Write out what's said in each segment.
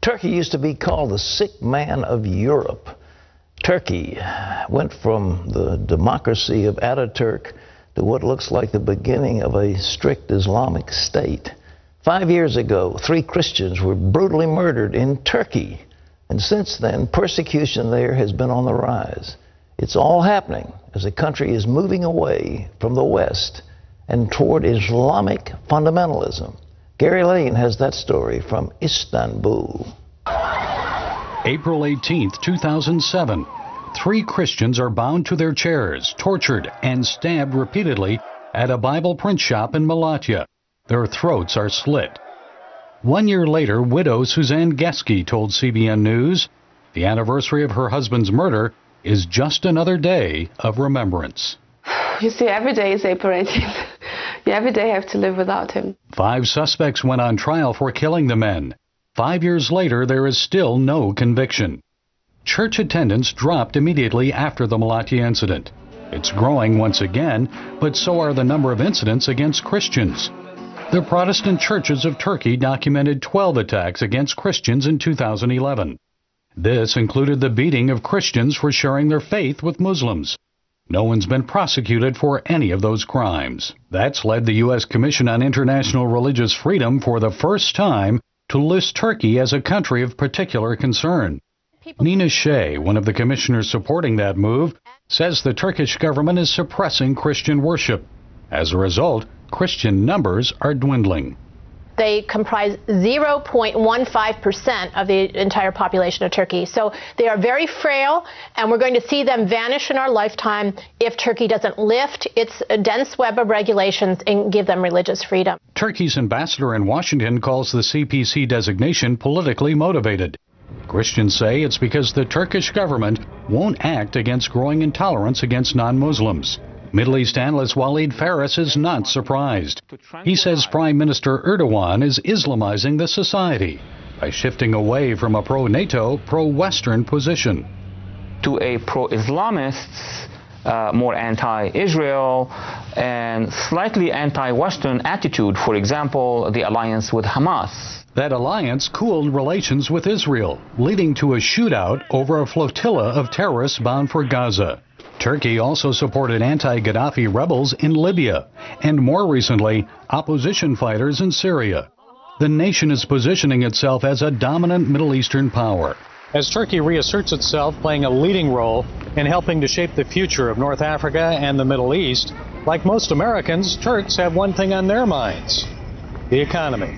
Turkey used to be called the sick man of Europe. Turkey went from the democracy of Ataturk to what looks like the beginning of a strict Islamic state. 5 years ago, 3 Christians were brutally murdered in Turkey. And since then, persecution there has been on the rise. It's all happening as the country is moving away from the West and toward Islamic fundamentalism. Gary Lane has that story from Istanbul. April 18, 2007. 3 Christians are bound to their chairs, tortured, and stabbed repeatedly at a Bible print shop in Malatya. Their throats are slit. 1 year later, widow Suzanne Geske told CBN News the anniversary of her husband's murder is just another day of remembrance. You see, every day is April 18th. You every day have to live without him. 5 suspects went on trial for killing the men. 5 years later, there is still no conviction. Church attendance dropped immediately after the Malatya incident. It's growing once again, but so are the number of incidents against Christians. The Protestant churches of Turkey documented 12 attacks against Christians in 2011. This included the beating of Christians for sharing their faith with Muslims. No one's been prosecuted for any of those crimes. That's led the U.S. Commission on International Religious Freedom for the first time to list Turkey as a country of particular concern. Nina Shea, one of the commissioners supporting that move, says the Turkish government is suppressing Christian worship. As a result, Christian numbers are dwindling. They comprise 0.15% of the entire population of Turkey. So they are very frail, and we're going to see them vanish in our lifetime if Turkey doesn't lift its dense web of regulations and give them religious freedom. Turkey's ambassador in Washington calls the CPC designation politically motivated. Christians say it's because the Turkish government won't act against growing intolerance against non-Muslims. Middle East analyst Walid Faris is not surprised. He says Prime Minister Erdogan is Islamizing the society by shifting away from a pro-NATO, pro-Western position to a pro-Islamist, more anti-Israel and slightly anti-Western attitude, for example, the alliance with Hamas. That alliance cooled relations with Israel, leading to a shootout over a flotilla of terrorists bound for Gaza. Turkey also supported anti-Gaddafi rebels in Libya, and more recently, opposition fighters in Syria. The nation is positioning itself as a dominant Middle Eastern power. As Turkey reasserts itself playing a leading role in helping to shape the future of North Africa and the Middle East, like most Americans, Turks have one thing on their minds: the economy.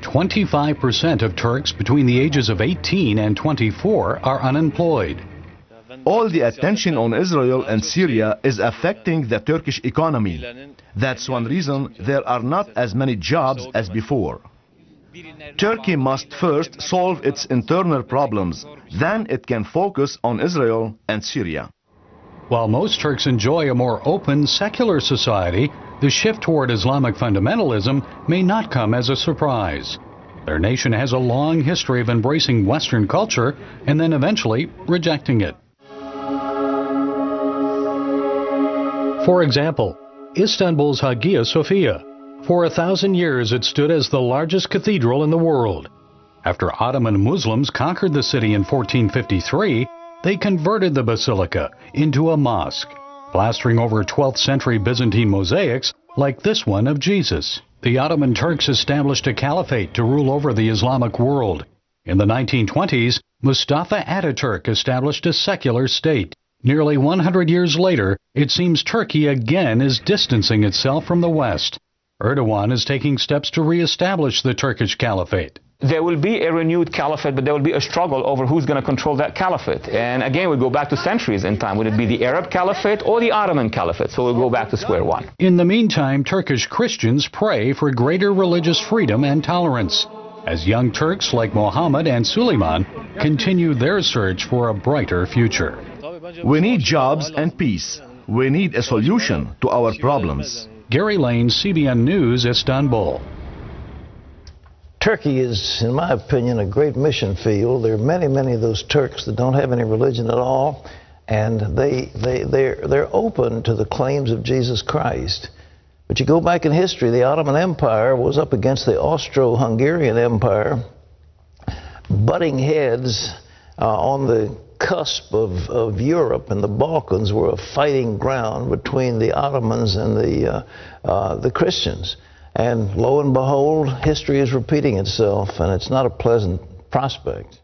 25% of Turks between the ages of 18 and 24 are unemployed. All the attention on Israel and Syria is affecting the Turkish economy. That's one reason there are not as many jobs as before. Turkey must first solve its internal problems, then it can focus on Israel and Syria. While most Turks enjoy a more open, secular society, the shift toward Islamic fundamentalism may not come as a surprise. Their nation has a long history of embracing Western culture and then eventually rejecting it. For example, Istanbul's Hagia Sophia. For 1,000 years it stood as the largest cathedral in the world. After Ottoman Muslims conquered the city in 1453, they converted the basilica into a mosque, plastering over 12th century Byzantine mosaics like this one of Jesus. The Ottoman Turks established a caliphate to rule over the Islamic world. In the 1920s, Mustafa Ataturk established a secular state. Nearly 100 years later, it seems Turkey again is distancing itself from the West. Erdogan is taking steps to reestablish the Turkish caliphate. There will be a renewed caliphate, but there will be a struggle over who's going to control that caliphate. And again, we go back to centuries in time. Would it be the Arab caliphate or the Ottoman caliphate? So we'll go back to square one. In the meantime, Turkish Christians pray for greater religious freedom and tolerance, as young Turks like Mohammed and Suleiman continue their search for a brighter future. We need jobs and peace. We need a solution to our problems. Gary Lane, CBN News, Istanbul. Turkey is, in my opinion, a great mission field. There are many, many of those Turks that don't have any religion at all, and they're open to the claims of Jesus Christ. But you go back in history, the Ottoman Empire was up against the Austro-Hungarian Empire butting heads on the cusp of Europe, and the Balkans were a fighting ground between the Ottomans and the Christians. And lo and behold, history is repeating itself, and it's not a pleasant prospect.